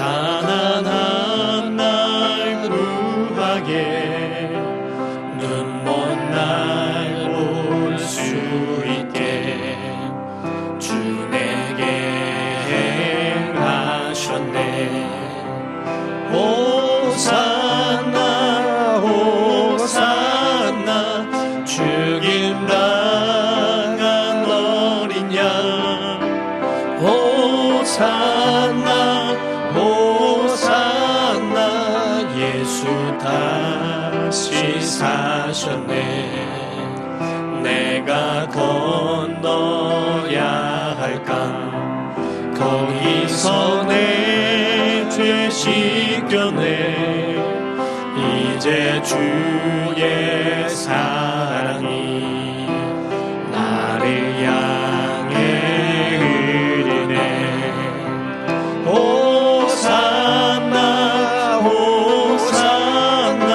가난한 날 구하게 눈 먼 날 올 수 있게 주 내게 행하셨네. 호산나 호산나 죽임 당한 어린 양. 호산나 호산나 예수 다시 사셨네. 내가 건너야 할 강 거기서 내 죄 씻겨내. 이제 주의 사랑이 나를 향해 흐르네. 호산나 호산나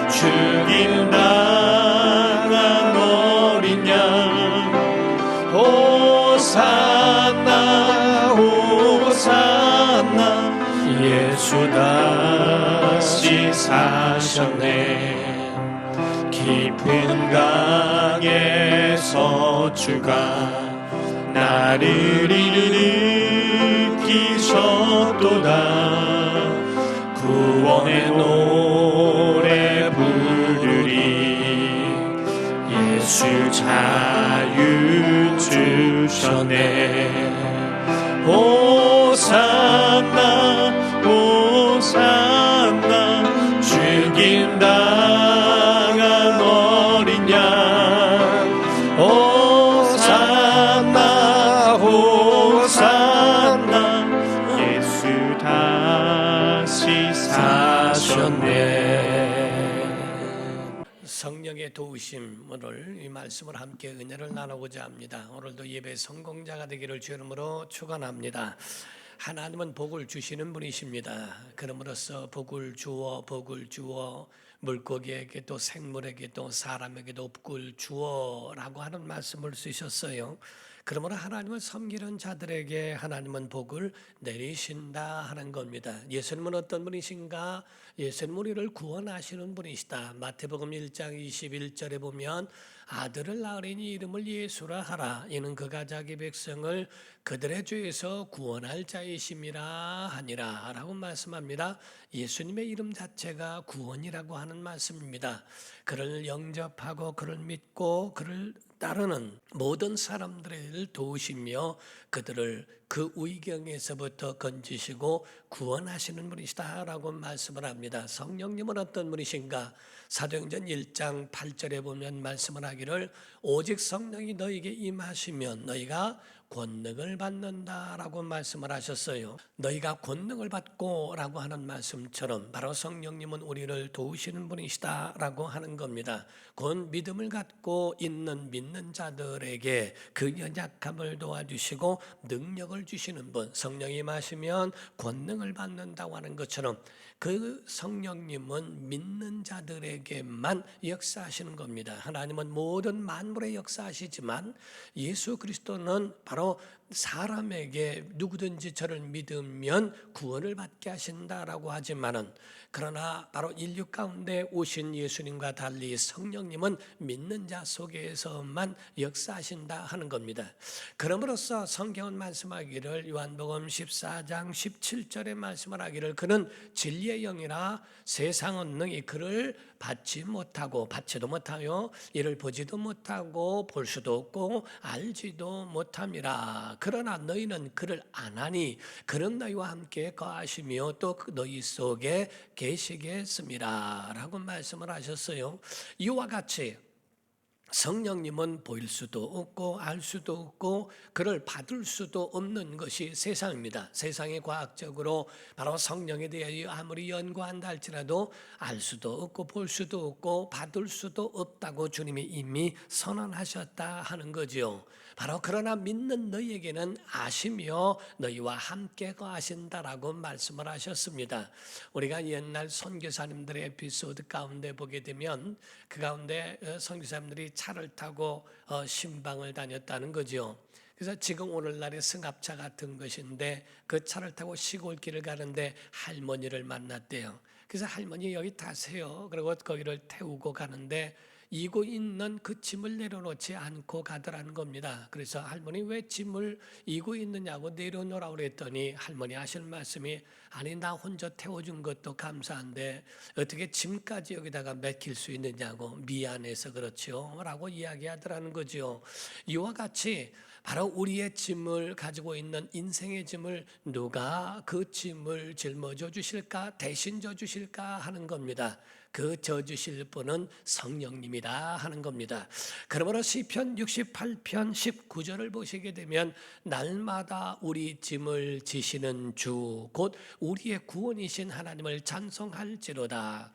죽임 당한 어린 양. 호산나 호산나 예수 다시 사셨네. 깊은 강에서 주가 나를 일으키셨도다. 구원의 노래 부르리. 예수 자유 주셨네. 호산나 호산나 죽임 당한 어린 양. 호산나 호산나 예수 다시 사셨네. 성령의 도우심을 이 말씀을 함께 은혜를 나누고자 합니다. 오늘도 예배 성공자가 되기를 주 이름으로 축원합니다. 하나님은 복을 주시는 분이십니다. 그러므로서 복을 주어 물고기에게 또 생물에게 또 사람에게도 복을 주어라고 하는 말씀을 쓰셨어요. 그러므로 하나님을 섬기는 자들에게 하나님은 복을 내리신다 하는 겁니다. 예수님은 어떤 분이신가? 예수님은 우리를 구원하시는 분이시다. 마태복음 1장 21절에 보면 아들을 낳으리니 이름을 예수라 하라. 이는 그가 자기 백성을 그들의 죄에서 구원할 자이심이라 하니라 라고 말씀합니다. 예수님의 이름 자체가 구원이라고 하는 말씀입니다. 그를 영접하고 그를 믿고 그를 따르는 모든 사람들을 도우시며 그들을 그 위경에서부터 건지시고 구원하시는 분이시다라고 말씀을 합니다. 성령님은 어떤 분이신가? 사도행전 1장 8절에 보면 말씀을 하기를 오직 성령이 너희에게 임하시면 너희가 권능을 받는다라고 말씀을 하셨어요. 너희가 권능을 받고 라고 하는 말씀처럼 바로 성령님은 우리를 도우시는 분이시다라고 하는 겁니다. 곧 믿음을 갖고 있는 믿는 자들에게 그 연약함을 도와주시고 능력을 주시는 분, 성령이 임하시면 권능을 받는다고 하는 것처럼 그 성령님은 믿는 자들에게만 역사하시는 겁니다. 하나님은 모든 만물에 역사하시지만 예수 그리스도는 바로 사람에게 누구든지 저를 믿으면 구원을 받게 하신다라고 하지만은 그러나 바로 인류 가운데 오신 예수님과 달리 성령님은 믿는 자 속에서만 역사하신다 하는 겁니다. 그러므로서 성경은 말씀하기를 요한복음 14장 17절에 말씀을 하기를 그는 진리의 영이라 세상은 능히 그를 받지 못하고 받지도 못하여 이를 보지도 못하고 볼 수도 없고 알지도 못함이라. 그러나 너희는 그를 아나니 그는 너희와 함께 거하시며 또 너희 속에 계시겠습니다 라고 말씀을 하셨어요. 이와 같이 성령님은 보일 수도 없고 알 수도 없고 그를 받을 수도 없는 것이 세상입니다. 세상이 과학적으로 바로 성령에 대하여 아무리 연구한다 할지라도 알 수도 없고 볼 수도 없고 받을 수도 없다고 주님이 이미 선언하셨다 하는 거죠. 바로 그러나 믿는 너희에게는 아시며 너희와 함께 거하신다라고 말씀을 하셨습니다. 우리가 옛날 선교사님들의 에피소드 가운데 보게 되면 그 가운데 선교사님들이 차를 타고 신방을 다녔다는 거죠. 그래서 지금 오늘날의 승합차 같은 것인데 그 차를 타고 시골길을 가는데 할머니를 만났대요. 그래서 할머니 여기 타세요. 그리고 거기를 태우고 가는데 이고 있는 그 짐을 내려놓지 않고 가더라는 겁니다. 그래서 할머니 왜 짐을 이고 있느냐고 내려놓으라고 그랬더니 할머니 하실 말씀이 아니 나 혼자 태워준 것도 감사한데 어떻게 짐까지 여기다가 맡길 수 있느냐고 미안해서 그렇죠 라고 이야기하더라는 거죠. 이와 같이 바로 우리의 짐을 가지고 있는 인생의 짐을 누가 그 짐을 짊어져 주실까 대신 져 주실까 하는 겁니다. 그 져 주실 분은 성령님이다 하는 겁니다. 그러므로 시편 68편 19절을 보시게 되면 날마다 우리 짐을 지시는 주 곧 우리의 구원이신 하나님을 찬송할지로다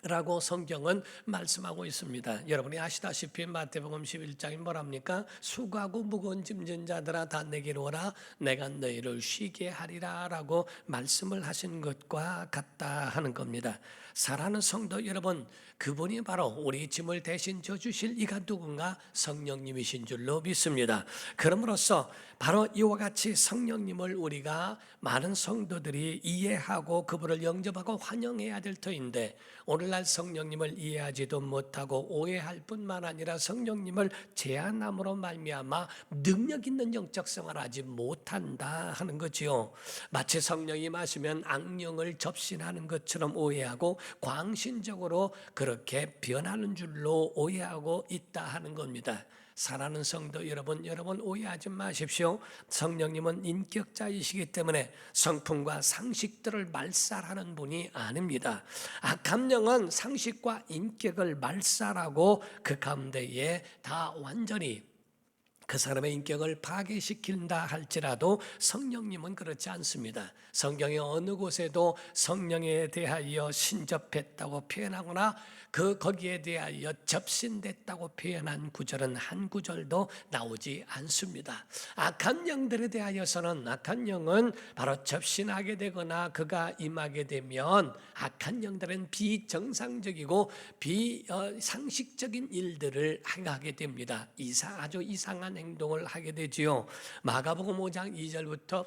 라고 성경은 말씀하고 있습니다. 여러분이 아시다시피 마태복음 11장이 뭐랍니까? 수고하고 무거운 짐진 자들아 다 내게로 오라 내가 너희를 쉬게 하리라 라고 말씀을 하신 것과 같다 하는 겁니다. 사랑하는 성도 여러분, 그분이 바로 우리 짐을 대신 져주실 이가 누군가 성령님이신 줄로 믿습니다. 그럼으로써 바로 이와 같이 성령님을 우리가 많은 성도들이 이해하고 그분을 영접하고 환영해야 될 터인데 오늘날 성령님을 이해하지도 못하고 오해할 뿐만 아니라 성령님을 제한함으로 말미암아 능력 있는 영적 생활을 하지 못한다 하는 거지요. 마치 성령이 마시면 악령을 접신하는 것처럼 오해하고 광신적으로 그렇게 변하는 줄로 오해하고 있다 하는 겁니다. 사랑하는 성도 여러분 오해하지 마십시오. 성령님은 인격자이시기 때문에 성품과 상식들을 말살하는 분이 아닙니다. 악한 영은 상식과 인격을 말살하고 그 가운데에 다 완전히 그 사람의 인격을 파괴시킨다 할지라도 성령님은 그렇지 않습니다. 성경의 어느 곳에도 성령에 대하여 신접했다고 표현하거나 거기에 대하여 접신됐다고 표현한 구절은 한 구절도 나오지 않습니다. 악한 영들에 대하여서는 악한 영은 바로 접신하게 되거나 그가 임하게 되면 악한 영들은 비정상적이고 비상식적인 일들을 행하게 됩니다. 아주 이상한 행동을 하게 되지요. 마가복음 5장 2절부터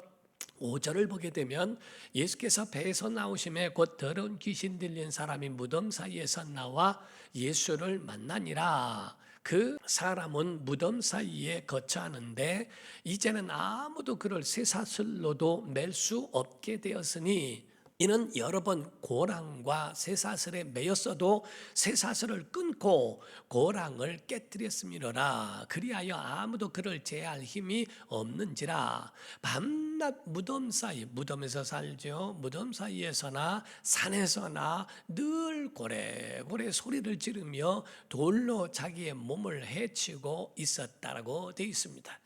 5절을 보게 되면 예수께서 배에서 나오심에 곧 더러운 귀신 들린 사람이 무덤 사이에서 나와 예수를 만나니라. 그 사람은 무덤 사이에 거처하는데 이제는 아무도 그를 쇠사슬로도 맬 수 없게 되었으니 이는 여러 번 고랑과 쇠사슬에 매였어도 쇠사슬을 끊고 고랑을 깨뜨렸음이로라. 그리하여 아무도 그를 제할 힘이 없는지라. 밤낮 무덤 사이, 무덤에서 살죠. 무덤 사이에서나 산에서나 늘 고래고래 소리를 지르며 돌로 자기의 몸을 해치고 있었다라고 되어 있습니다.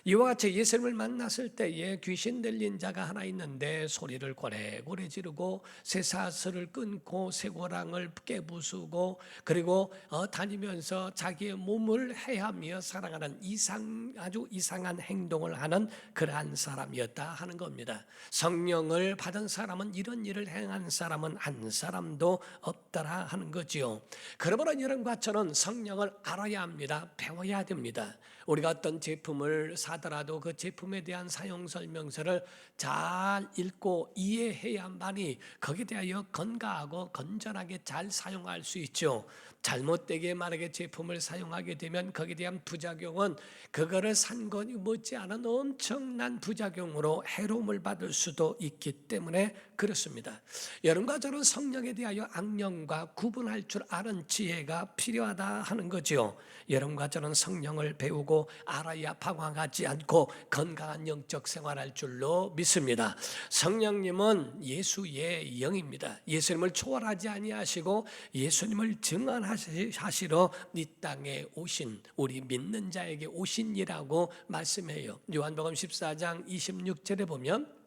이와 같이 예수님을 만났을 때에 귀신 들린 자가 하나 있는데 소리를 고래고래 지르고 쇠사슬을 끊고 쇠고랑을 깨부수고 그리고 다니면서 자기의 몸을 해하며 살아가는 아주 이상한 행동을 하는 그러한 사람이었다 하는 겁니다. 성령을 받은 사람은 이런 일을 행한 사람은 한 사람도 없더라 하는 거지요. 그러므로 여러분과 저는 성령을 알아야 합니다. 배워야 됩니다. 우리가 어떤 제품을 사더라도 그 제품에 대한 사용 설명서를 잘 읽고 이해해야만이 거기에 대하여 건강하고 건전하게 잘 사용할 수 있죠. 잘못되게 만약에 제품을 사용하게 되면 거기에 대한 부작용은 그거를 산 것이 못지않은 엄청난 부작용으로 해로움을 받을 수도 있기 때문에 그렇습니다. 여러분과 저는 성령에 대하여 악령과 구분할 줄 아는 지혜가 필요하다 하는 거죠. 여러분과 저는 성령을 배우고 알아야 방황하지 않고 건강한 영적 생활할 줄로 믿습니다. 성령님은 예수의 영입니다. 예수님을 초월하지 아니하시고 예수님을 증언하시러 이 땅에 오신 우리 믿는 자에게 오신이라고 말씀해요. 요한복음 14장 26절에 보면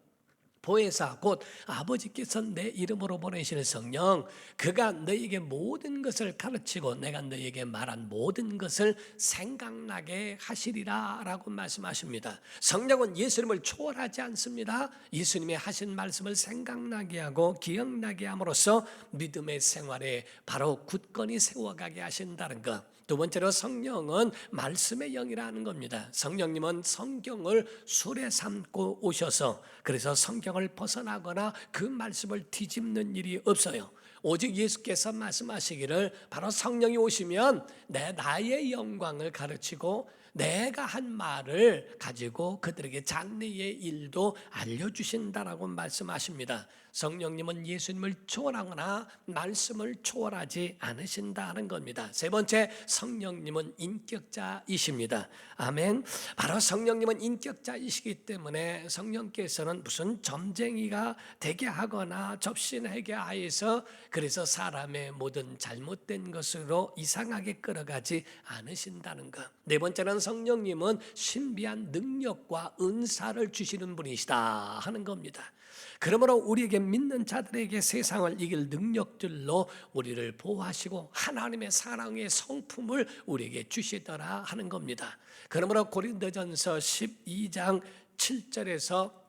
보혜사 곧 아버지께서 내 이름으로 보내시는 성령 그가 너희에게 모든 것을 가르치고 내가 너희에게 말한 모든 것을 생각나게 하시리라 라고 말씀하십니다. 성령은 예수님을 초월하지 않습니다. 예수님이 하신 말씀을 생각나게 하고 기억나게 함으로써 믿음의 생활에 바로 굳건히 세워가게 하신다는 것. 두 번째로 성령은 말씀의 영이라는 겁니다. 성령님은 성경을 술에 삼고 오셔서 그래서 성경을 벗어나거나 그 말씀을 뒤집는 일이 없어요. 오직 예수께서 말씀하시기를 바로 성령이 오시면 나의 영광을 가르치고 내가 한 말을 가지고 그들에게 장래의 일도 알려주신다라고 말씀하십니다. 성령님은 예수님을 초월하거나 말씀을 초월하지 않으신다는 겁니다. 세 번째, 성령님은 인격자이십니다. 아멘. 바로 성령님은 인격자이시기 때문에 성령께서는 무슨 점쟁이가 되게 하거나 접신하게 하여서 그래서 사람의 모든 잘못된 것으로 이상하게 끌어가지 않으신다는 것. 네 번째는 성령님은 신비한 능력과 은사를 주시는 분이시다 하는 겁니다. 그러므로 우리에게 믿는 자들에게 세상을 이길 능력들로 우리를 보호하시고 하나님의 사랑의 성품을 우리에게 주시더라 하는 겁니다. 그러므로 고린도전서 12장 7절에서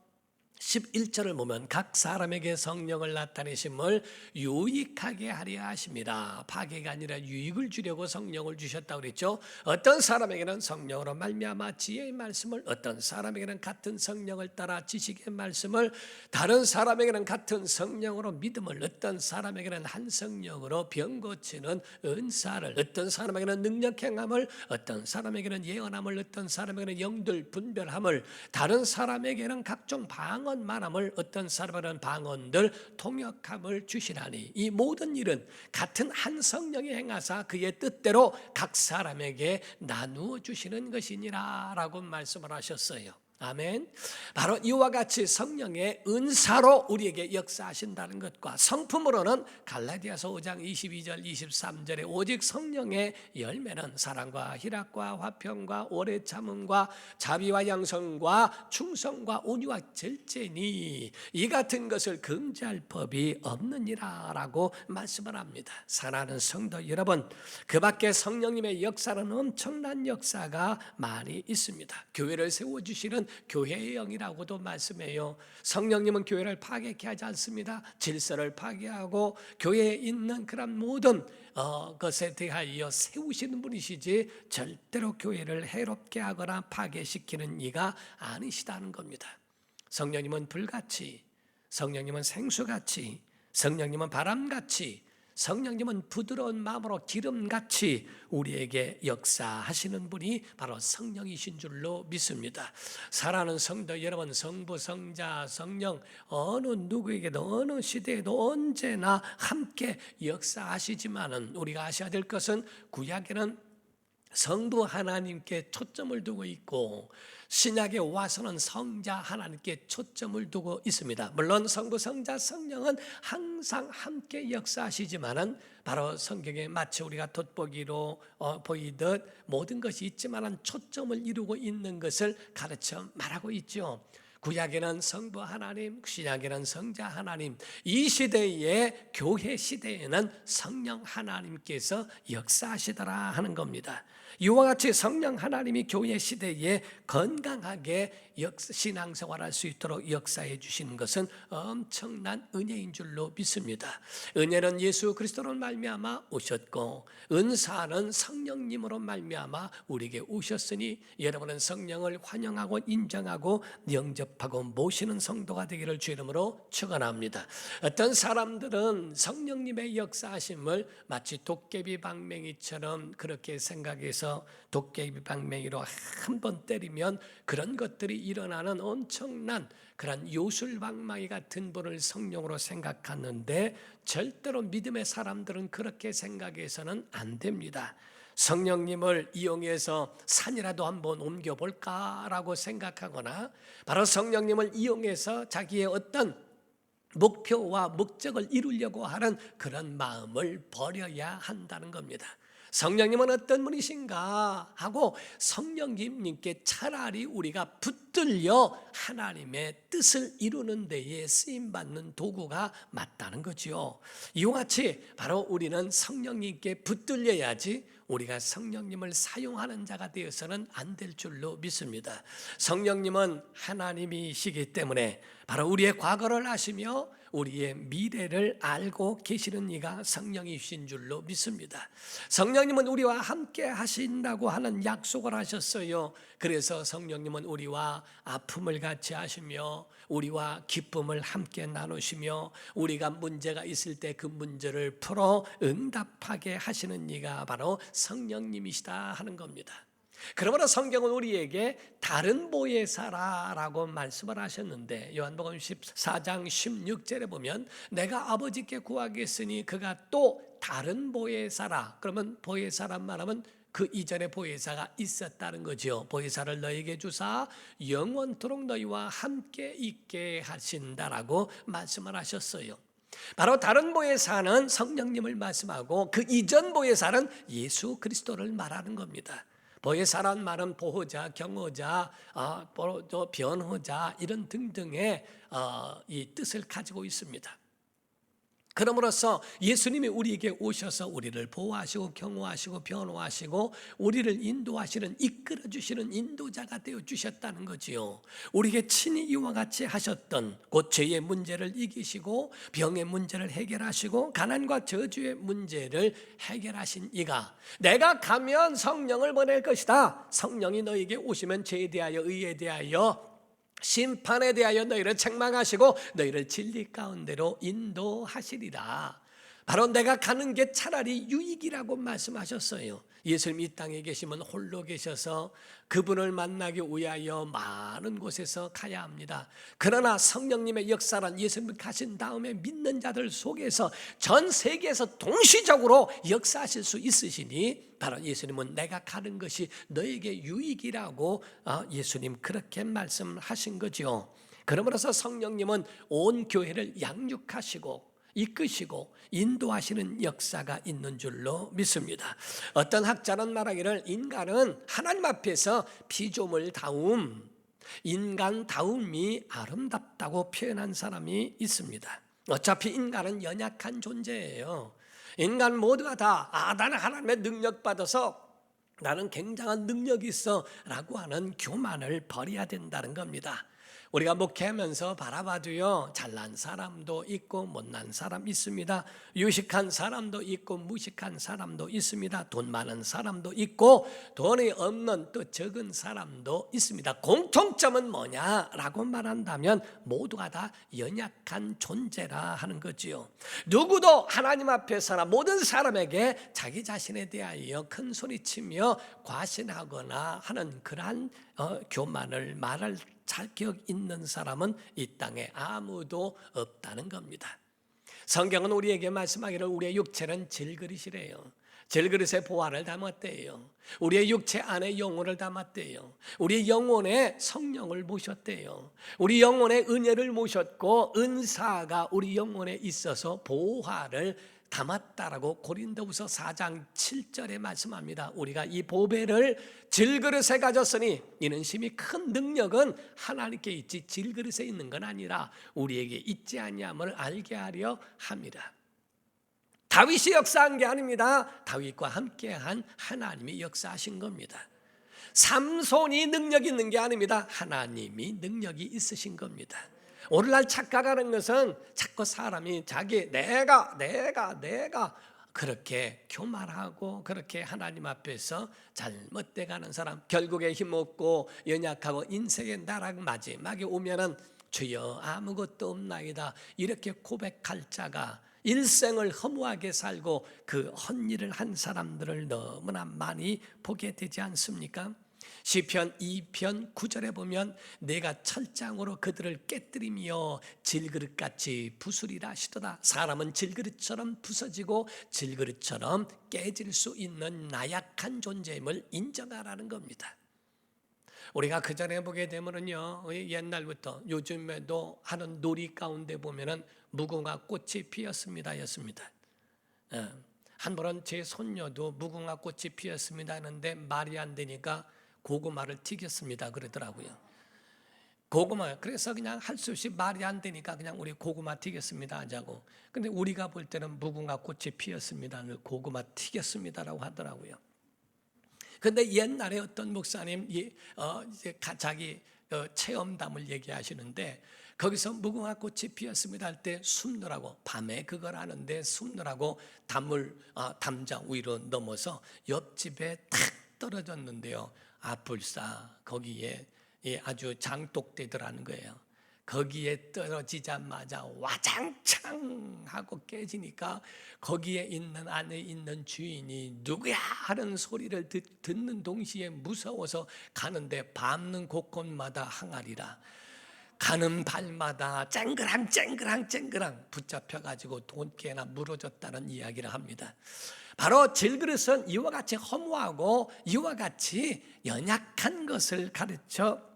11절을 보면 각 사람에게 성령을 나타내심을 유익하게 하려 하십니다. 파괴가 아니라 유익을 주려고 성령을 주셨다고 그랬죠. 어떤 사람에게는 성령으로 말미암아 지혜의 말씀을, 어떤 사람에게는 같은 성령을 따라 지식의 말씀을, 다른 사람에게는 같은 성령으로 믿음을, 어떤 사람에게는 한 성령으로 병 고치는 은사를, 어떤 사람에게는 능력 행함을, 어떤 사람에게는 예언함을, 어떤 사람에게는 영들 분별함을, 다른 사람에게는 각종 방언 말함을, 어떤 사람은 방언들 통역함을 주시나니 이 모든 일은 같은 한 성령이 행하사 그의 뜻대로 각 사람에게 나누어 주시는 것이니라 라고 말씀을 하셨어요. 아멘. 바로 이와 같이 성령의 은사로 우리에게 역사하신다는 것과 성품으로는 갈라디아서 5장 22절 23절에 오직 성령의 열매는 사랑과 희락과 화평과 오래 참음과 자비와 양성과 충성과 온유와 절제니 이 같은 것을 금지할 법이 없느니라 라고 말씀을 합니다. 사랑하는 성도 여러분, 그 밖에 성령님의 역사는 엄청난 역사가 많이 있습니다. 교회를 세워주시는 교회의 영이라고도 말씀해요. 성령님은 교회를 파괴케 하지 않습니다. 질서를 파괴하고 교회에 있는 그런 모든 것에 대하여 세우시는 분이시지 절대로 교회를 해롭게 하거나 파괴시키는 이가 아니시다는 겁니다. 성령님은 불같이, 성령님은 생수같이, 성령님은 바람같이, 성령님은 부드러운 마음으로 기름같이 우리에게 역사하시는 분이 바로 성령이신 줄로 믿습니다. 사랑하는 성도 여러분, 성부, 성자, 성령 어느 누구에게도 어느 시대에도 언제나 함께 역사하시지만은 우리가 아셔야 될 것은 구약에는 성부 하나님께 초점을 두고 있고 신약에 와서는 성자 하나님께 초점을 두고 있습니다. 물론 성부, 성자, 성령은 항상 함께 역사하시지만은 바로 성경에 마치 우리가 돋보기로 보이듯 모든 것이 있지만은 초점을 이루고 있는 것을 가르쳐 말하고 있죠. 구약에는 성부 하나님, 신약에는 성자 하나님, 이 시대의 교회 시대에는 성령 하나님께서 역사하시더라 하는 겁니다. 이와 같이 성령 하나님이 교회 시대에 건강하게 신앙생활할 수 있도록 역사해 주시는 것은 엄청난 은혜인 줄로 믿습니다. 은혜는 예수 그리스도로 말미암아 오셨고 은사는 성령님으로 말미암아 우리에게 오셨으니 여러분은 성령을 환영하고 인정하고 영접하고 모시는 성도가 되기를 주 이름으로 축원합니다. 어떤 사람들은 성령님의 역사하심을 마치 도깨비 방맹이처럼 그렇게 생각해서 도깨비 방맹이로 한 번 때리면 그런 것들이 일어나는 엄청난 그런 요술방망이 같은 분을 성령으로 생각하는데 절대로 믿음의 사람들은 그렇게 생각해서는 안 됩니다. 성령님을 이용해서 산이라도 한번 옮겨볼까라고 생각하거나 바로 성령님을 이용해서 자기의 어떤 목표와 목적을 이루려고 하는 그런 마음을 버려야 한다는 겁니다. 성령님은 어떤 분이신가 하고 성령님께 차라리 우리가 붙들려 하나님의 뜻을 이루는 데에 쓰임받는 도구가 맞다는 거죠. 이와 같이 바로 우리는 성령님께 붙들려야지 우리가 성령님을 사용하는 자가 되어서는 안 될 줄로 믿습니다. 성령님은 하나님이시기 때문에 바로 우리의 과거를 아시며 우리의 미래를 알고 계시는 이가 성령이신 줄로 믿습니다. 성령님은 우리와 함께 하신다고 하는 약속을 하셨어요. 그래서 성령님은 우리와 아픔을 같이 하시며 우리와 기쁨을 함께 나누시며 우리가 문제가 있을 때 그 문제를 풀어 응답하게 하시는 이가 바로 성령님이시다 하는 겁니다. 그러므로 성경은 우리에게 다른 보혜사라고 말씀을 하셨는데 요한복음 14장 16절에 보면 내가 아버지께 구하겠으니 그가 또 다른 보혜사라. 그러면 보혜사란 말하면 그 이전에 보혜사가 있었다는 거죠. 보혜사를 너에게 주사 영원토록 너희와 함께 있게 하신다라고 말씀을 하셨어요. 바로 다른 보혜사는 성령님을 말씀하고 그 이전 보혜사는 예수 그리스도를 말하는 겁니다. 보혜사란 말은 보호자, 경호자, 변호자 이런 등등의 이 뜻을 가지고 있습니다. 그러므로서 예수님이 우리에게 오셔서 우리를 보호하시고 경호하시고 변호하시고 우리를 인도하시는 이끌어주시는 인도자가 되어주셨다는 거지요. 우리에게 친히 이와 같이 하셨던 곧 죄의 문제를 이기시고 병의 문제를 해결하시고 가난과 저주의 문제를 해결하신 이가 내가 가면 성령을 보낼 것이다. 성령이 너에게 오시면 죄에 대하여 의에 대하여 심판에 대하여 너희를 책망하시고 너희를 진리 가운데로 인도하시리라. 바로 내가 가는 게 차라리 유익이라고 말씀하셨어요. 예수님 이 땅에 계시면 홀로 계셔서 그분을 만나기 위하여 많은 곳에서 가야 합니다. 그러나 성령님의 역사란 예수님 가신 다음에 믿는 자들 속에서 전 세계에서 동시적으로 역사하실 수 있으시니 바로 예수님은 내가 가는 것이 너에게 유익이라고 예수님 그렇게 말씀하신 거죠. 그러므로서 성령님은 온 교회를 양육하시고 이끄시고 인도하시는 역사가 있는 줄로 믿습니다. 어떤 학자는 말하기를 인간은 하나님 앞에서 피조물다움, 인간다움이 아름답다고 표현한 사람이 있습니다. 어차피 인간은 연약한 존재예요. 인간 모두가 다 나는 하나님의 능력받아서 나는 굉장한 능력이 있어 라고 하는 교만을 버려야 된다는 겁니다. 우리가 목회하면서 바라봐도요 잘난 사람도 있고 못난 사람 있습니다. 유식한 사람도 있고 무식한 사람도 있습니다. 돈 많은 사람도 있고 돈이 없는 또 적은 사람도 있습니다. 공통점은 뭐냐라고 말한다면 모두가 다 연약한 존재라 하는 거지요. 누구도 하나님 앞에서나 모든 사람에게 자기 자신에 대하여 큰 소리치며 과신하거나 하는 그러한 교만을 말할 자격 있는 사람은 이 땅에 아무도 없다는 겁니다. 성경은 우리에게 말씀하기를 우리의 육체는 질그릇이래요. 질그릇에 보화를 담았대요. 우리의 육체 안에 영혼을 담았대요. 우리 영혼에 성령을 모셨대요. 우리 영혼에 은혜를 모셨고 은사가 우리 영혼에 있어서 보화를 담았다라고 고린도후서 4장 7절에 말씀합니다. 우리가 이 보배를 질그릇에 가졌으니 이는 심히 큰 능력은 하나님께 있지 질그릇에 있는 건 아니라 우리에게 있지 아니함을 알게 하려 함이라. 다윗이 역사한 게 아닙니다. 다윗과 함께한 하나님이 역사하신 겁니다. 삼손이 능력 있는 게 아닙니다. 하나님이 능력이 있으신 겁니다. 오늘날 착각하는 것은 자꾸 사람이 자기 내가 그렇게 교만하고 그렇게 하나님 앞에서 잘못돼 가는 사람, 결국에 힘없고 연약하고 인생의 나락 마지막에 오면은 주여 아무것도 없나이다 이렇게 고백할 자가 일생을 허무하게 살고 그 헛일을 한 사람들을 너무나 많이 보게 되지 않습니까? 시편 2편 9절에 보면 내가 철장으로 그들을 깨뜨리며 질그릇같이 부수리라 하시도다. 사람은 질그릇처럼 부서지고 질그릇처럼 깨질 수 있는 나약한 존재임을 인정하라는 겁니다. 우리가 그 전에 보게 되면은요 옛날부터 요즘에도 하는 놀이 가운데 보면은 무궁화 꽃이 피었습니다 였습니다. 한 번은 제 손녀도 무궁화 꽃이 피었습니다 하는데 말이 안 되니까 고구마를 튀겼습니다 그러더라고요. 고구마 그래서 그냥 할 수 없이 말이 안 되니까 그냥 우리 고구마 튀겼습니다 하자고. 근데 우리가 볼 때는 무궁화 꽃이 피었습니다 고구마 튀겼습니다라고 하더라고요. 근데 옛날에 어떤 목사님 자기 체험담을 얘기하시는데 거기서 무궁화 꽃이 피었습니다 할 때 숨느라고, 밤에 그걸 하는데 숨느라고 담장 위로 넘어서 옆집에 탁 떨어졌는데요, 불사 거기에 아주 장독대더라는 거예요. 거기에 떨어지자마자 와장창 하고 깨지니까 거기에 있는 안에 있는 주인이 누구야 하는 소리를 듣는 동시에 무서워서 가는데 밟는 곳곳마다 항아리라, 가는 발마다 쨍그랑 붙잡혀가지고 돈깨나 물어졌다는 이야기를 합니다. 바로 질그릇은 이와 같이 허무하고 이와 같이 연약한 것을 가르쳐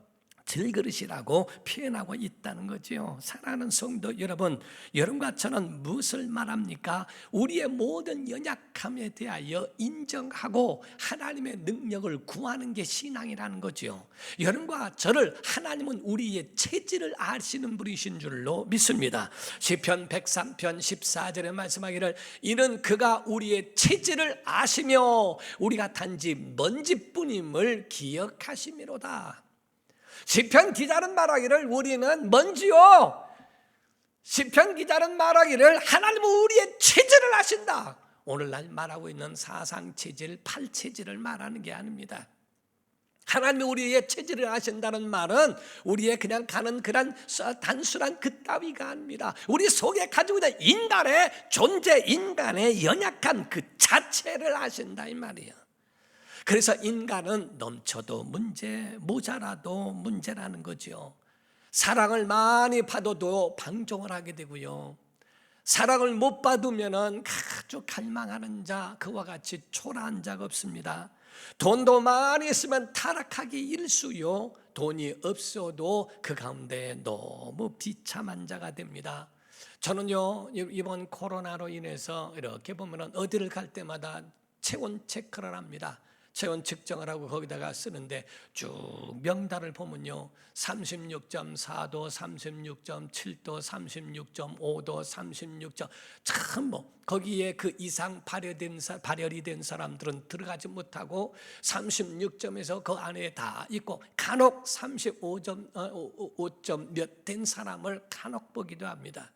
질그릇이라고 표현하고 있다는 거죠. 사랑하는 성도 여러분, 여러분과 저는 무엇을 말합니까? 우리의 모든 연약함에 대하여 인정하고 하나님의 능력을 구하는 게 신앙이라는 거죠. 여러분과 저를 하나님은 우리의 체질을 아시는 분이신 줄로 믿습니다. 시편 103편 14절에 말씀하기를 이는 그가 우리의 체질을 아시며 우리가 단지 먼지뿐임을 기억하심이로다. 시편 기자는 말하기를 우리는 먼지요. 시편 기자는 말하기를 하나님은 우리의 체질을 아신다. 오늘날 말하고 있는 사상체질, 팔체질을 말하는 게 아닙니다. 하나님이 우리의 체질을 아신다는 말은 우리의 그냥 가는 그런 단순한 그따위가 아닙니다. 우리 속에 가지고 있는 인간의 존재, 인간의 연약한 그 자체를 아신다 이 말이에요. 그래서 인간은 넘쳐도 문제, 모자라도 문제라는 거죠. 사랑을 많이 받아도 방종을 하게 되고요, 사랑을 못 받으면 아주 갈망하는 자, 그와 같이 초라한 자가 없습니다. 돈도 많이 있으면 타락하기 일쑤요, 돈이 없어도 그 가운데 너무 비참한 자가 됩니다. 저는요, 이번 코로나로 인해서 이렇게 보면 어디를 갈 때마다 체온 체크를 합니다. 체온 측정을 하고 거기다가 쓰는데 쭉 명단을 보면요, 36.4도, 36.7도, 36.5도, 36점 참 거기에 그 이상 발열이 된 사람들은 들어가지 못하고 36점에서 그 안에 다 있고 간혹 35점 몇 된 사람을 간혹 보기도 합니다.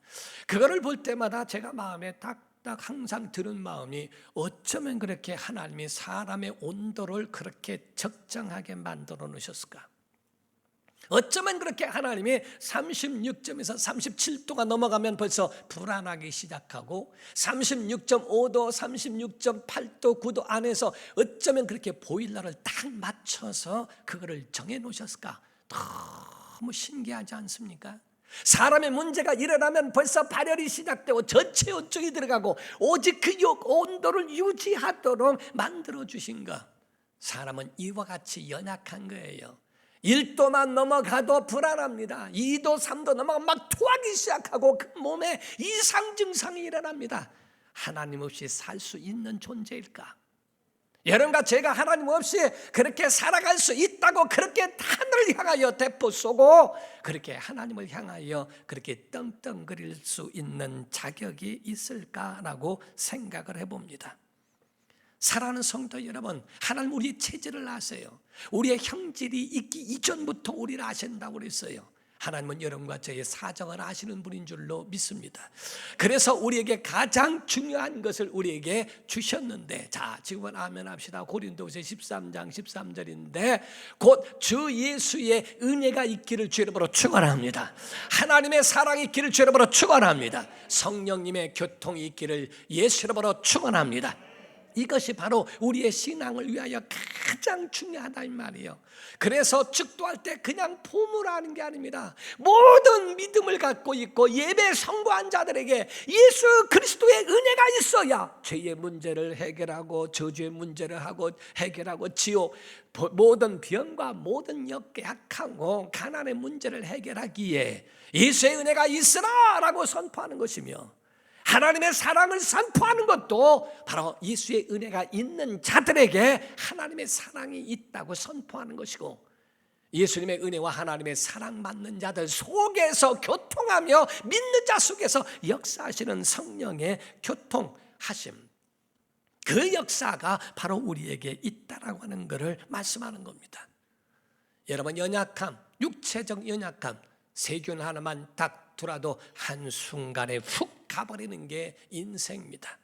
그거를 볼 때마다 제가 마음에 딱 항상 드는 마음이, 어쩌면 그렇게 하나님이 사람의 온도를 그렇게 적정하게 만들어 놓으셨을까? 어쩌면 그렇게 하나님이 36점에서 37도가 넘어가면 벌써 불안하기 시작하고 36.5도, 36.8도, 9도 안에서 어쩌면 그렇게 보일러를 딱 맞춰서 그거를 정해 놓으셨을까? 너무 신기하지 않습니까? 사람의 문제가 일어나면 벌써 발열이 시작되고 저체온증이 들어가고 오직 그 온도를 유지하도록 만들어주신 것. 사람은 이와 같이 연약한 거예요. 1도만 넘어가도 불안합니다. 2도, 3도 넘어가면 막 토하기 시작하고 그 몸에 이상 증상이 일어납니다. 하나님 없이 살 수 있는 존재일까? 여러분과 제가 하나님 없이 그렇게 살아갈 수 있다고 그렇게 하늘을 향하여 대포 쏘고 그렇게 하나님을 향하여 그렇게 떵떵거릴 수 있는 자격이 있을까라고 생각을 해봅니다. 사랑하는 성도 여러분, 하나님 우리의 체질을 아세요. 우리의 형질이 있기 이전부터 우리를 아신다고 그랬어요. 하나님은 여러분과 저의 사정을 아시는 분인 줄로 믿습니다. 그래서 우리에게 가장 중요한 것을 우리에게 주셨는데, 자 지금은 아멘 합시다. 고린도후서 13장 13절인데 곧 주 예수의 은혜가 있기를 주 이름으로 축원합니다. 하나님의 사랑이 있기를 주 이름으로 축원합니다. 성령님의 교통이 있기를 예수 이름으로 축원합니다. 이것이 바로 우리의 신앙을 위하여 가장 중요하다 이 말이에요. 그래서 축도할 때 그냥 포무라는 게 아닙니다. 모든 믿음을 갖고 있고 예배 성공한 자들에게 예수 그리스도의 은혜가 있어야 죄의 문제를 해결하고 저주의 문제를 하고 해결하고 지옥 모든 병과 모든 약하고 가난의 문제를 해결하기에 예수의 은혜가 있으라라고 선포하는 것이며, 하나님의 사랑을 선포하는 것도 바로 예수의 은혜가 있는 자들에게 하나님의 사랑이 있다고 선포하는 것이고, 예수님의 은혜와 하나님의 사랑 받는 자들 속에서 교통하며 믿는 자 속에서 역사하시는 성령의 교통하심, 그 역사가 바로 우리에게 있다라고 하는 것을 말씀하는 겁니다. 여러분, 연약함, 육체적 연약함, 세균 하나만 딱 두라도 한순간에 훅 가버리는 게 인생입니다.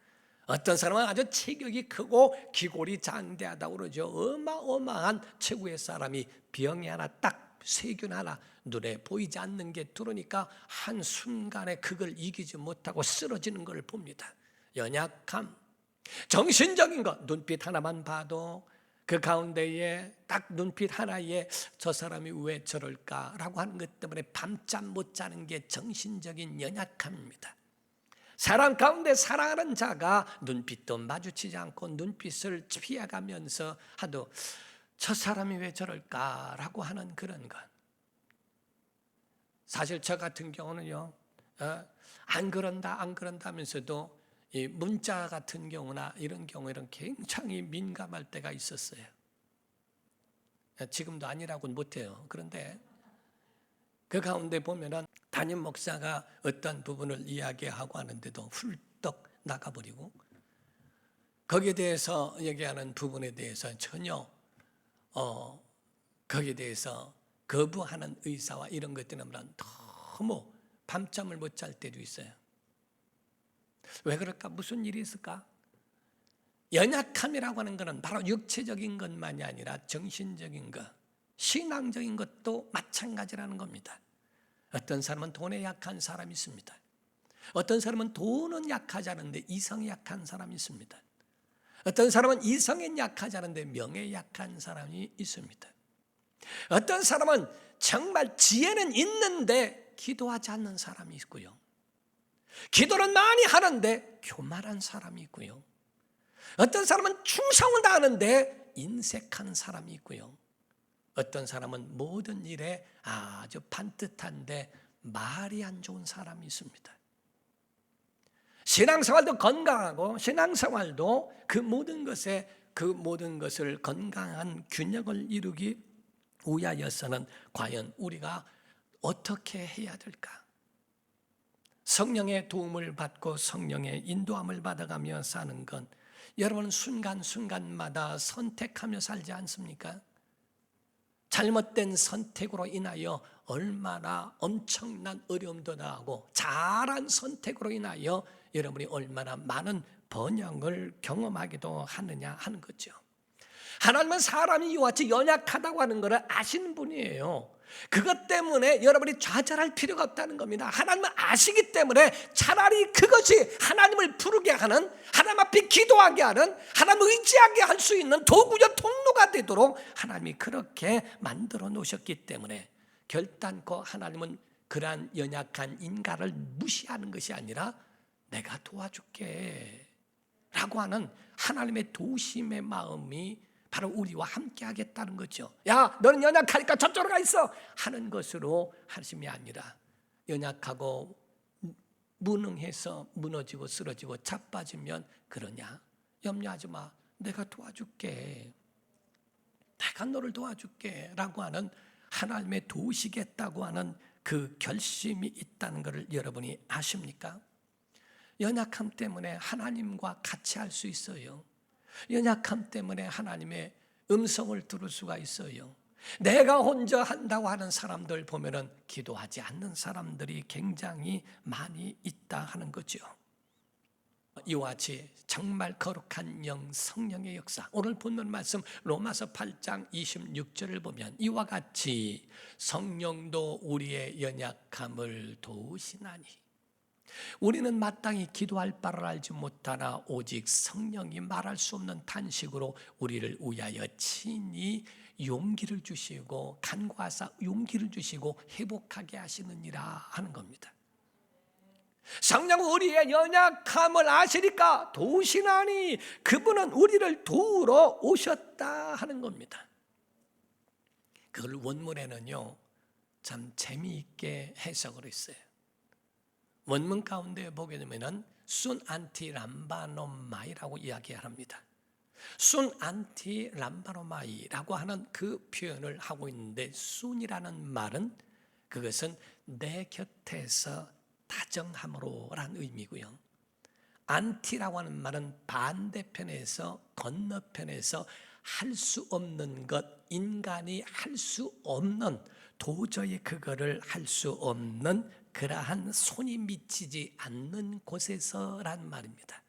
어떤 사람은 아주 체격이 크고 기골이 장대하다고 그러죠. 어마어마한 최고의 사람이 병이 하나 딱 세균 하나 눈에 보이지 않는 게 들어오니까 한순간에 그걸 이기지 못하고 쓰러지는 걸 봅니다. 연약함, 정신적인 것, 눈빛 하나만 봐도 그 가운데에 딱 눈빛 하나에 저 사람이 왜 저럴까라고 하는 것 때문에 밤잠 못 자는 게 정신적인 연약함입니다. 사람 가운데 사랑하는 자가 눈빛도 마주치지 않고 눈빛을 피해가면서 하도 저 사람이 왜 저럴까라고 하는 그런 것. 사실 저 같은 경우는요, 안 그런다 하면서도 이 문자 같은 경우나 이런 경우에는 굉장히 민감할 때가 있었어요. 지금도 아니라고는 못해요. 그런데 그 가운데 보면은 담임 목사가 어떤 부분을 이야기하고 하는데도 훌떡 나가버리고 거기에 대해서 얘기하는 부분에 대해서 전혀 거기에 대해서 거부하는 의사와 이런 것 때문에 너무 밤잠을 못 잘 때도 있어요. 왜 그럴까? 무슨 일이 있을까? 연약함이라고 하는 것은 바로 육체적인 것만이 아니라 정신적인 것, 신앙적인 것도 마찬가지라는 겁니다. 어떤 사람은 돈에 약한 사람이 있습니다. 어떤 사람은 돈은 약하지 않은데 이성이 약한 사람이 있습니다. 어떤 사람은 이성엔 약하지 않은데 명예에 약한 사람이 있습니다. 어떤 사람은 정말 지혜는 있는데 기도하지 않는 사람이 있고요. 기도는 많이 하는데 교만한 사람이 있고요. 어떤 사람은 충성을 다하는데 인색한 사람이 있고요. 어떤 사람은 모든 일에 아주 반듯한데 말이 안 좋은 사람이 있습니다. 신앙생활도 건강하고 신앙생활도 그 모든 것을 건강한 균형을 이루기 위하여서는 과연 우리가 어떻게 해야 될까? 성령의 도움을 받고 성령의 인도함을 받아가며 사는 건 여러분 순간순간마다 선택하며 살지 않습니까? 잘못된 선택으로 인하여 얼마나 엄청난 어려움도 나고 잘한 선택으로 인하여 여러분이 얼마나 많은 번영을 경험하기도 하느냐 하는 거죠. 하나님은 사람이 이와 같이 연약하다고 하는 것을 아시는 분이에요. 그것 때문에 여러분이 좌절할 필요가 없다는 겁니다. 하나님은 아시기 때문에 차라리 그것이 하나님을 부르게 하는, 하나님 앞에 기도하게 하는, 하나님을 의지하게 할 수 있는 도구적 통로가 되도록 하나님이 그렇게 만들어 놓으셨기 때문에 결단코 하나님은 그러한 연약한 인간을 무시하는 것이 아니라 내가 도와줄게 라고 하는 하나님의 도심의 마음이 바로 우리와 함께 하겠다는 거죠. 야, 너는 연약하니까 저쪽으로 가 있어 하는 것으로 하심이 아니라 연약하고 무능해서 무너지고 쓰러지고 자빠지면 그러냐? 염려하지 마. 내가 도와줄게. 내가 너를 도와줄게 라고 하는 하나님의 도우시겠다고 하는 그 결심이 있다는 것을 여러분이 아십니까? 연약함 때문에 하나님과 같이 할 수 있어요. 연약함 때문에 하나님의 음성을 들을 수가 있어요. 내가 혼자 한다고 하는 사람들 보면은 기도하지 않는 사람들이 굉장히 많이 있다 하는 거죠. 이와 같이 정말 거룩한 영 성령의 역사, 오늘 본문 말씀 로마서 8장 26절을 보면 이와 같이 성령도 우리의 연약함을 도우시나니 우리는 마땅히 기도할 바를 알지 못하나 오직 성령이 말할 수 없는 탄식으로 우리를 위하여 친히 용기를 주시고 간구하사 용기를 주시고 회복하게 하시느니라 하는 겁니다. 성령은 우리의 연약함을 아시니까 도우시나니 그분은 우리를 도우러 오셨다 하는 겁니다. 그걸 원문에는요 참 재미있게 해석을 했어요. 원문 가운데 보게 되면은 순 안티 람바노마이라고 이야기합니다. 순 안티 람바노마이라고 하는 그 표현을 하고 있는데 순이라는 말은 그것은 내 곁에서 다정함으로라는 의미고요. 안티라고 하는 말은 반대편에서 건너편에서 할 수 없는 것, 인간이 할 수 없는 도저히 그거를 할 수 없는 그러한 손이 미치지 않는 곳에서란 말입니다.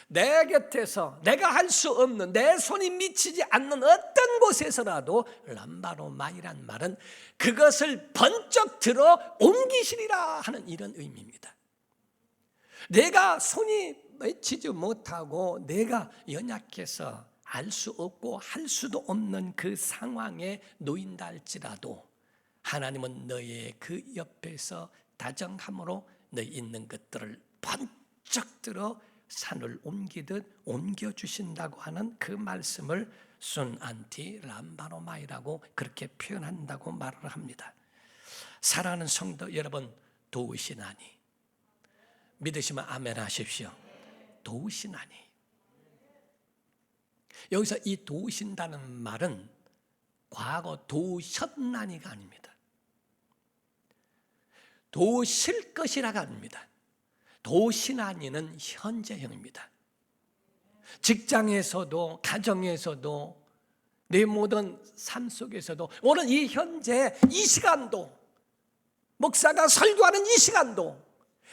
내 곁에서 내가 할 수 없는, 내 손이 미치지 않는 어떤 곳에서라도 람바노마이란 말은 그것을 번쩍 들어 옮기시리라 하는 이런 의미입니다. 내가 손이 미치지 못하고 내가 연약해서 알 수 없고 할 수도 없는 그 상황에 놓인다 할지라도 하나님은 너의 그 옆에서 다정함으로 너희 있는 것들을 번쩍 들어 산을 옮기듯 옮겨주신다고 하는 그 말씀을 순안티 람바노마이라고 그렇게 표현한다고 말을 합니다. 사랑하는 성도 여러분, 도우시나니, 믿으시면 아멘 하십시오. 도우시나니. 여기서 이 도우신다는 말은 과거 도우셨나니가 아닙니다. 도우실 것이라가 아닙니다. 도우시나니는 현재형입니다. 직장에서도 가정에서도 내 모든 삶 속에서도 오늘 이 현재 이 시간도, 목사가 설교하는 이 시간도,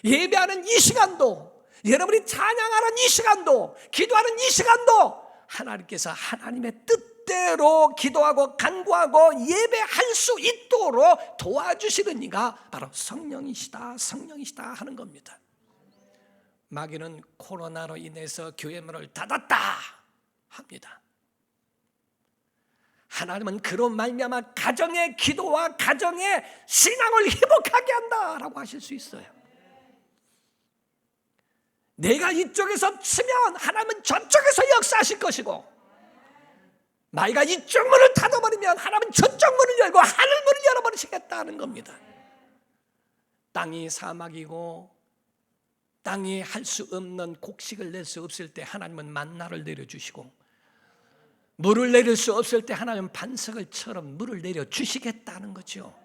예배하는 이 시간도, 여러분이 찬양하는 이 시간도, 기도하는 이 시간도 하나님께서 하나님의 뜻대로 기도하고 간구하고 예배할 수 있도록 도와주시는 이가 바로 성령이시다, 성령이시다 하는 겁니다. 마귀는 코로나로 인해서 교회 문을 닫았다 합니다. 하나님은 그로 말미암아 가정의 기도와 가정의 신앙을 회복하게 한다라고 하실 수 있어요. 내가 이쪽에서 치면 하나님은 저쪽에서 역사하실 것이고, 마귀가 이쪽 문을 닫아버리면 하나님은 저쪽 문을 열고 하늘 문을 열어버리시겠다는 겁니다. 땅이 사막이고 땅이 할 수 없는 곡식을 낼 수 없을 때 하나님은 만나를 내려주시고, 물을 내릴 수 없을 때 하나님은 반석을처럼 물을 내려주시겠다는 거죠.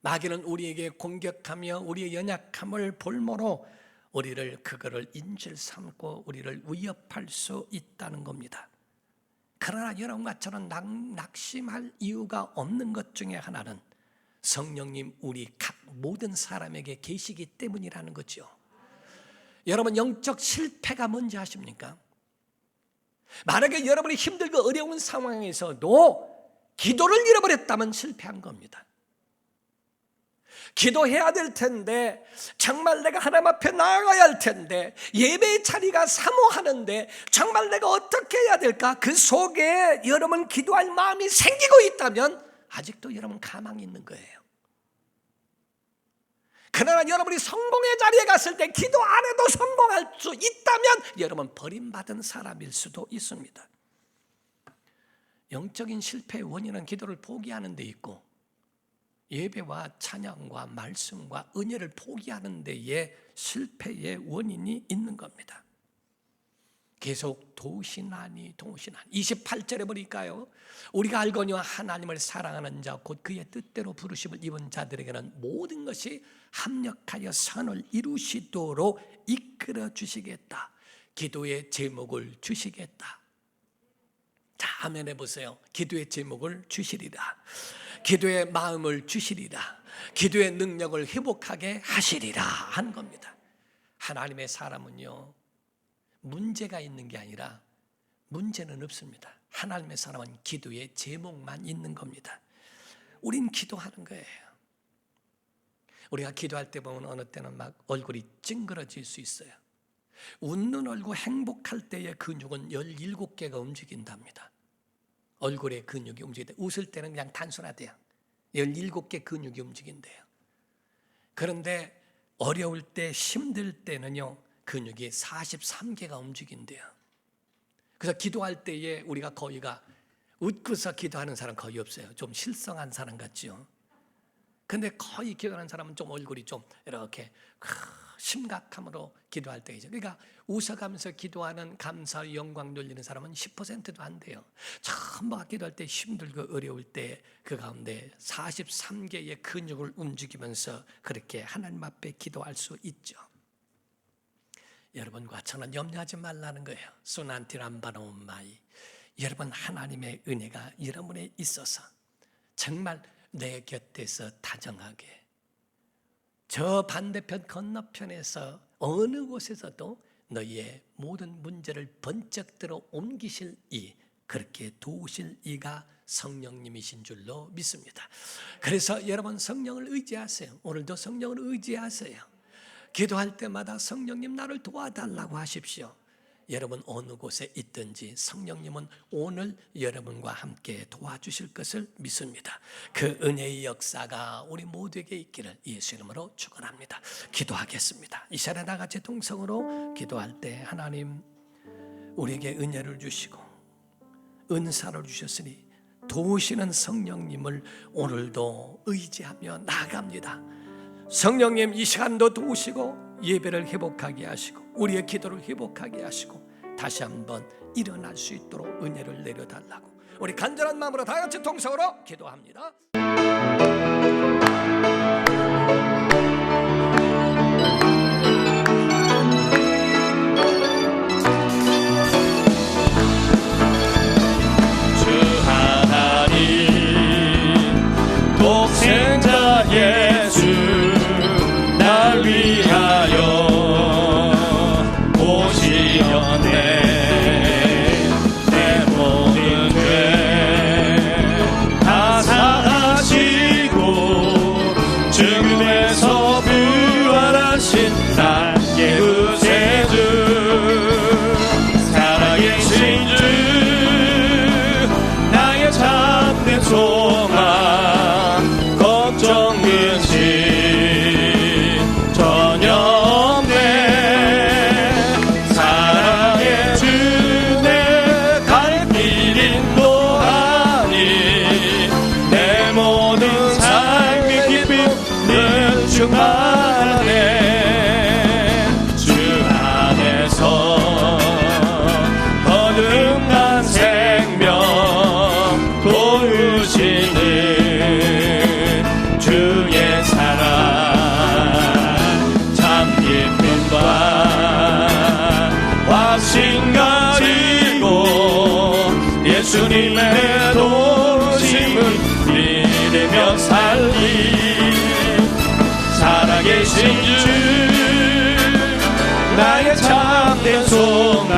마귀는 우리에게 공격하며 우리의 연약함을 볼모로 우리를 그거를 인질 삼고 우리를 위협할 수 있다는 겁니다. 그러나 여러분과 저는 낙심할 이유가 없는 것 중에 하나는 성령님 우리 각 모든 사람에게 계시기 때문이라는 거죠. 여러분, 영적 실패가 뭔지 아십니까? 만약에 여러분이 힘들고 어려운 상황에서도 기도를 잃어버렸다면 실패한 겁니다. 기도해야 될 텐데, 정말 내가 하나님 앞에 나아가야 할 텐데, 예배의 자리가 사모하는데 정말 내가 어떻게 해야 될까? 그 속에 여러분 기도할 마음이 생기고 있다면 아직도 여러분 가망이 있는 거예요. 그러나 여러분이 성공의 자리에 갔을 때 기도 안 해도 성공할 수 있다면 여러분 버림받은 사람일 수도 있습니다. 영적인 실패의 원인은 기도를 포기하는 데 있고, 예배와 찬양과 말씀과 은혜를 포기하는 데에 실패의 원인이 있는 겁니다. 계속 도우시나니 28절에 보니까요, 우리가 알거니와 하나님을 사랑하는 자 곧 그의 뜻대로 부르심을 입은 자들에게는 모든 것이 합력하여 선을 이루시도록 이끌어 주시겠다. 기도의 제목을 주시겠다. 자, 아멘 해보세요. 기도의 제목을 주시리라. 기도의 마음을 주시리라. 기도의 능력을 회복하게 하시리라 하는 겁니다. 하나님의 사람은요, 문제가 있는 게 아니라 문제는 없습니다. 하나님의 사람은 기도의 제목만 있는 겁니다. 우린 기도하는 거예요. 우리가 기도할 때 보면 어느 때는 막 얼굴이 찡그러질 수 있어요. 웃는 얼굴, 행복할 때의 근육은 17개가 움직인답니다. 얼굴의 근육이 움직일 때, 웃을 때는 그냥 단순하대요. 17개 근육이 움직인대요. 그런데 어려울 때, 힘들 때는요, 근육이 43개가 움직인대요. 그래서 기도할 때에 우리가 거의가 웃고서 기도하는 사람 거의 없어요. 좀 실성한 사람 같죠. 근데 거의 기도하는 사람은 좀 얼굴이 좀 이렇게 심각함으로 기도할 때이죠. 그러니까 웃어가면서 기도하는 감사, 영광 돌리는 사람은 10%도 안 돼요. 전부 기도할 때 힘들고 어려울 때 그 가운데 43개의 근육을 움직이면서 그렇게 하나님 앞에 기도할 수 있죠. 여러분과 저는 염려하지 말라는 거예요. 소난티람바노마이. 여러분, 하나님의 은혜가 여러분에 있어서 정말 내 곁에서 다정하게, 저 반대편 건너편에서 어느 곳에서도 너희의 모든 문제를 번쩍 들어 옮기실 이, 그렇게 도우실 이가 성령님이신 줄로 믿습니다. 그래서 여러분 성령을 의지하세요. 오늘도 성령을 의지하세요. 기도할 때마다 성령님 나를 도와달라고 하십시오. 여러분 어느 곳에 있든지 성령님은 오늘 여러분과 함께 도와주실 것을 믿습니다. 그 은혜의 역사가 우리 모두에게 있기를 예수 이름으로 축원합니다. 기도하겠습니다. 이 시간에 다 같이 동성으로 기도할 때 하나님 우리에게 은혜를 주시고 은사를 주셨으니 도우시는 성령님을 오늘도 의지하며 나아갑니다. 성령님 이 시간도 도우시고 예배를 회복하게 하시고 우리의 기도를 회복하게 하시고 다시 한번 일어날 수 있도록 은혜를 내려달라고 우리 간절한 마음으로 다 같이 동성으로 기도합니다. 주 하나님 독생자 예수 날 위하여 오시었네. 내 모든 죄 다 사하시고 죽음에서 부활하신 나의 구세주 살아계신 주 나의 참된 소망 걱정 근심 전혀 없네. 사랑의 주 내 갈 길 인도하니 내 모든 삶의 기쁨은 충만하네. 주 안에서 거듭난 생명 도우시는 주의 사랑 참 기쁨과 확신 가지고 예수님의 도우심을 믿으며 살리 살아계신 주 나의 참된 소망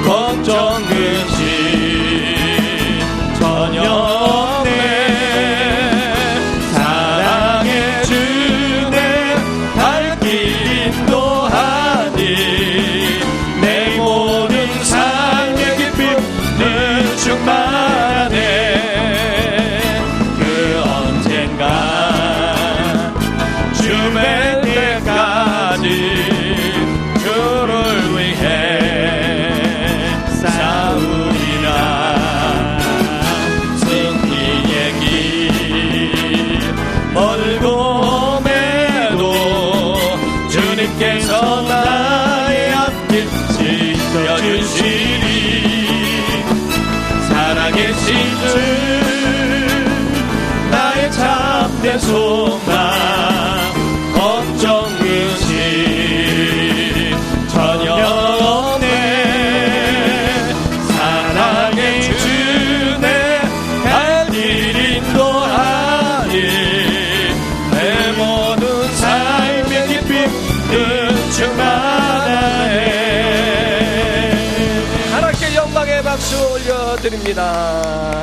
걱정 근심 전혀 없네. 사랑의 주 내 갈 길 인도하니 내 모든 삶의 기쁨은 충만하네. 그 언젠가 주의 때까지 주를 위해 싸우리라. 승리의 길 멀고 매도 주님께서 나의 앞길 지켜주시리. 살아계신 주 나의 참된 소망 걱정 근심 전혀 없네. 사랑의 주 내 갈 길 인도하니 내 모든 삶의 기쁨은 충만하네. 하나님께 영광의 박수 올려드립니다.